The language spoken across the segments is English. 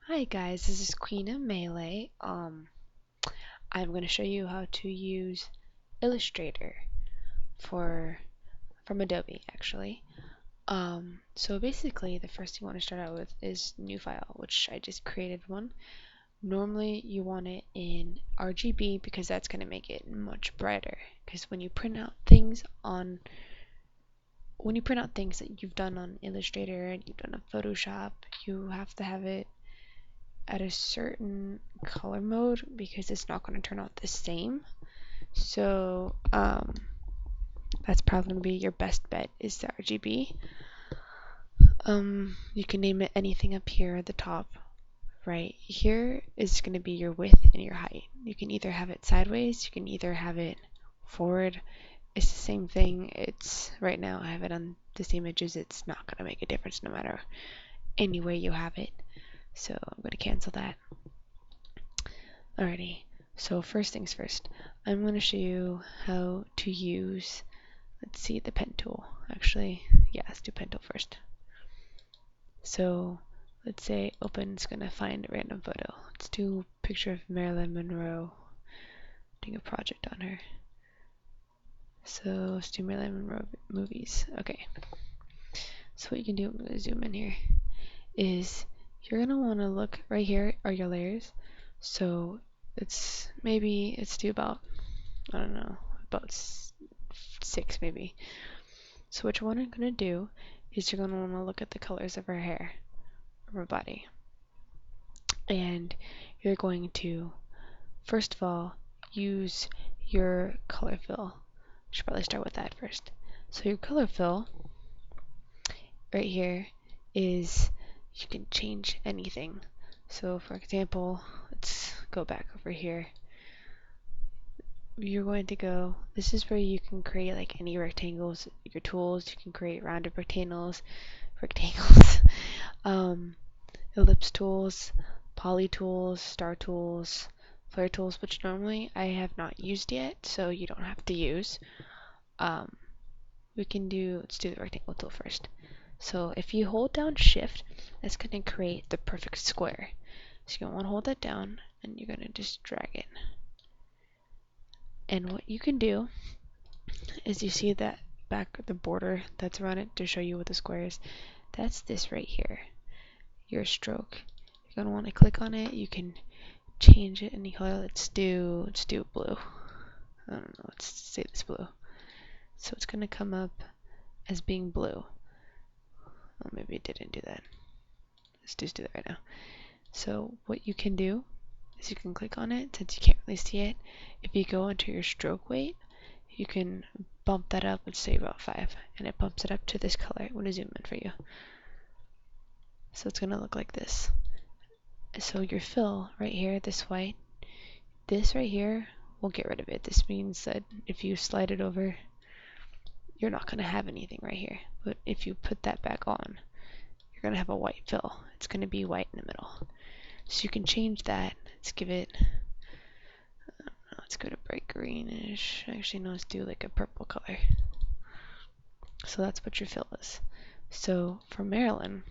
Hi guys, this is Queen of Melee. I'm going to show you how to use Illustrator for from Adobe actually. So basically the first thing you want to start out with is new file, which I just created one. Normally you want it in RGB because that's going to make it much brighter. Because when you print out things that you've done on Illustrator and you've done on Photoshop, you have to have it at a certain color mode because it's not going to turn out the same. So that's probably going to be your best bet is the RGB. You can name it anything up here at the top. Right here is going to be your width and your height. You can either have it sideways, you can either have it forward. It's the same thing. It's right now I have it on this images. It's not going to make a difference no matter any way you have it. So I'm going to cancel that. Alrighty, so first things first, I'm going to show you how to use, let's see, the pen tool. Actually, yeah, let's do pen tool first. So let's say open's going to find a random photo. Let's do a picture of Marilyn Monroe, doing a project on her. So let's do Marilyn Monroe movies. Okay, so what you can do, I'm going to zoom in here, is you're going to want to look right here are your layers. So let's do about, I don't know, about 6 maybe. So what you're going to do is you're going to want to look at the colors of her hair, of her body. And you're going to, first of all, use your color fill. Should probably start with that first. So your color fill right here is, you can change anything. So for example, let's go back over here. You're going to go, this is where you can create like any rectangles, your tools, you can create rounded rectangles, ellipse tools, poly tools, star tools, flare tools, which normally I have not used yet, so you don't have to use. Let's do the rectangle tool first. So if you hold down shift, that's going to create the perfect square. So you're going to want to hold that down and you're going to just drag it. And what you can do is you see that the border that's around it to show you what the square is. That's this right here, your stroke. You're going to want to click on it. You can change it any color. Let's do blue. I don't know, let's say this blue. So it's going to come up as being blue. Oh, maybe it didn't do that. Let's just do that right now. So what you can do is you can click on it since you can't really see it. If you go into your stroke weight, you can bump that up, let's say about 5, and it bumps it up to this color. I'm going to zoom in for you. So it's going to look like this. So your fill right here, this white, this right here, we'll get rid of it. This means that if you slide it over, you're not going to have anything right here. But if you put that back on, you're going to have a white fill. It's going to be white in the middle. So you can change that. Let's give it, let's go to bright greenish. Actually, no, let's do like a purple color. So that's what your fill is. So for Marilyn,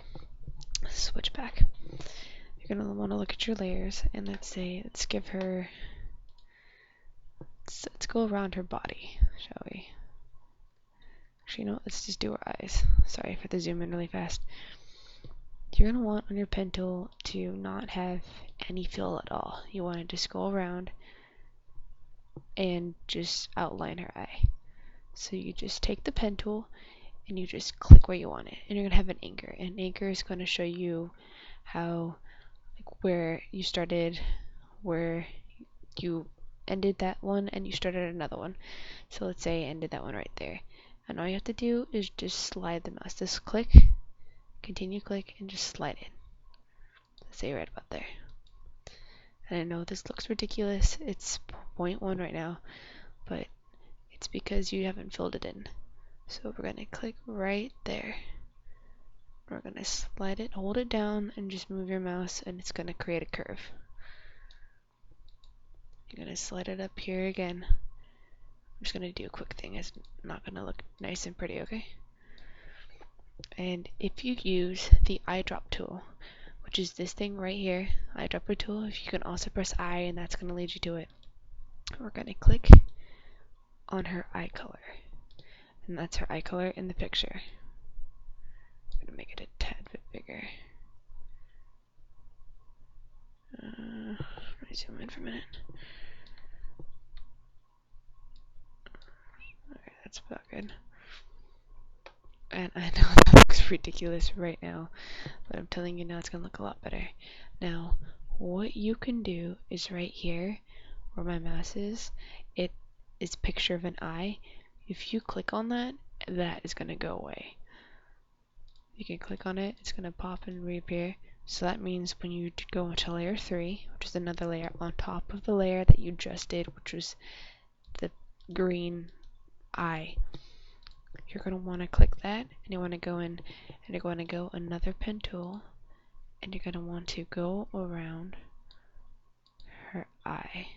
switch back. You're going to want to look at your layers and let's give her, let's go around her body, shall we? Actually, no, let's just do her eyes. Sorry, I have to zoom in really fast. You're going to want on your pen tool to not have any fill at all. You want to just go around and just outline her eye. So you just take the pen tool and you just click where you want it. And you're going to have an anchor. And anchor is going to show you how, like, where you started, where you ended that one, and you started another one. So let's say I ended that one right there. And all you have to do is just slide the mouse. Just click, continue click, and just slide it. Let's say right about there. And I know this looks ridiculous. It's 0.1 right now, but it's because you haven't filled it in. So we're going to click right there. We're going to slide it, hold it down, and just move your mouse, and it's going to create a curve. You're going to slide it up here again. I'm just going to do a quick thing. It's not going to look nice and pretty, okay? And if you use the eyedrop tool, which is this thing right here, eyedropper tool. You can also press I, and that's going to lead you to it. We're going to click on her eye color, and that's her eye color in the picture. I'm going to make it a tad bit bigger. Let me zoom in for a minute. Alright, that's about good. And I know that looks ridiculous right now, but I'm telling you now it's going to look a lot better. Now, what you can do is right here, where my mouse is, it is a picture of an eye. If you click on that, that is going to go away. You can click on it, it's going to pop and reappear. So that means when you go into layer 3, which is another layer on top of the layer that you just did, which was the green eye, you're going to want to click that, and you want to go in, and you're going to go another pen tool, and you're going to want to go around her eye.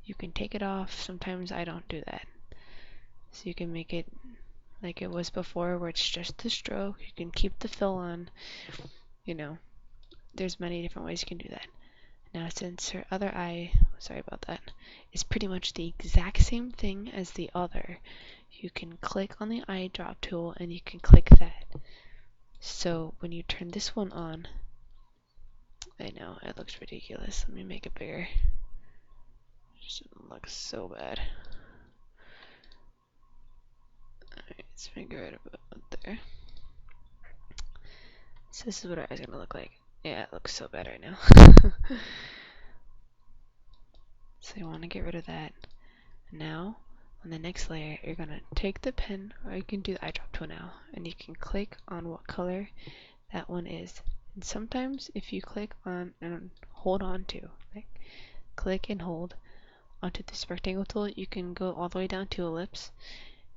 You can take it off. Sometimes I don't do that. So you can make it like it was before, where it's just the stroke. You can keep the fill on. You know, there's many different ways you can do that. Now, since her other eye, sorry about that, is pretty much the exact same thing as the other, you can click on the eyedrop tool and you can click that. So when you turn this one on, I know it looks ridiculous. Let me make it bigger. It just looks so bad. Alright, let's figure it about there. So this is what our eye's gonna look like. Yeah, it looks so bad right now. So you want to get rid of that. Now, on the next layer, you're gonna take the pen, or you can do the eyedrop tool now, and you can click on what color that one is. And sometimes, if you click on and hold on to, like click and hold onto this rectangle tool, you can go all the way down to ellipse,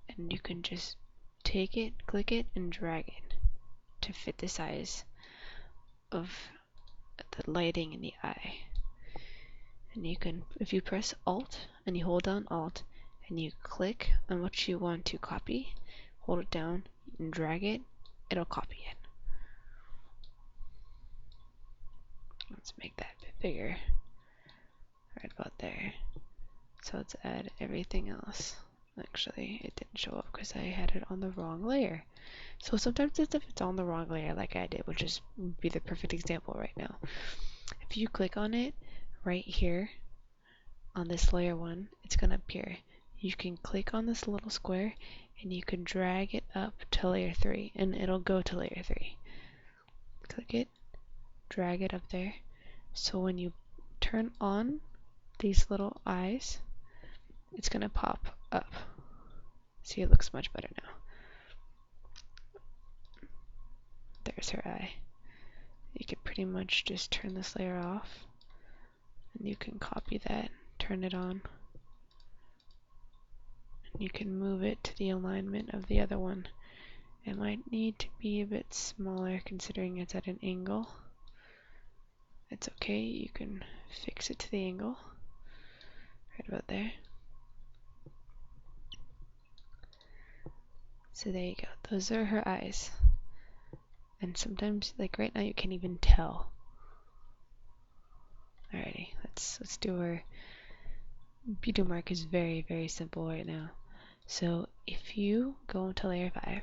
and you can just take it, click it, and drag it to fit the size of the lighting in the eye. And you can, if you press Alt and you hold down Alt and you click on what you want to copy, hold it down and drag it, it'll copy it. Let's make that a bit bigger. Right about there. So let's add everything else. Actually, it didn't show up because I had it on the wrong layer. So sometimes if it's on the wrong layer like I did, which is be the perfect example right now. If you click on it right here on this layer 1, it's going to appear. You can click on this little square and you can drag it up to layer 3 and it'll go to layer 3. Click it, drag it up there. So when you turn on these little eyes, it's going to pop up. See, it looks much better now. There's her eye. You can pretty much just turn this layer off and you can copy that, turn it on, and you can move it to the alignment of the other one. It might need to be a bit smaller considering it's at an angle. It's okay, you can fix it to the angle right about there. So there you go, those are her eyes. And sometimes, like right now, you can't even tell. Alrighty, let's do our beauty mark. Is very, very simple right now. So if you go into layer 5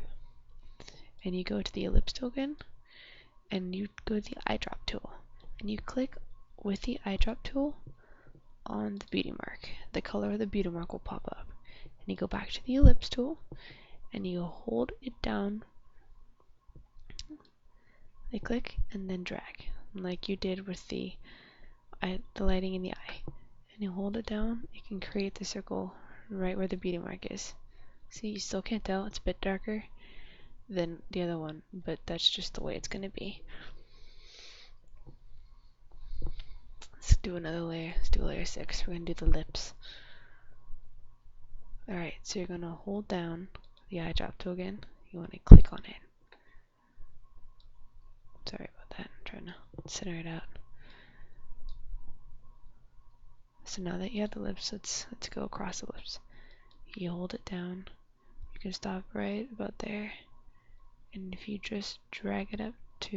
and you go to the ellipse token and you go to the eyedrop tool and you click with the eyedrop tool on the beauty mark, the color of the beauty mark will pop up. And you go back to the ellipse tool and you hold it down, they click and then drag, like you did with the lighting in the eye. And you hold it down, you can create the circle right where the beauty mark is. See, you still can't tell, it's a bit darker than the other one, but that's just the way it's gonna be. Let's do another layer. Let's do layer 6. We're gonna do the lips. Alright, so you're gonna hold down the eyedrop tool again. You wanna click on it. Sorry about that, I'm trying to center it out. So now that you have the lips, let's go across the lips. You hold it down. You can stop right about there. And if you just drag it up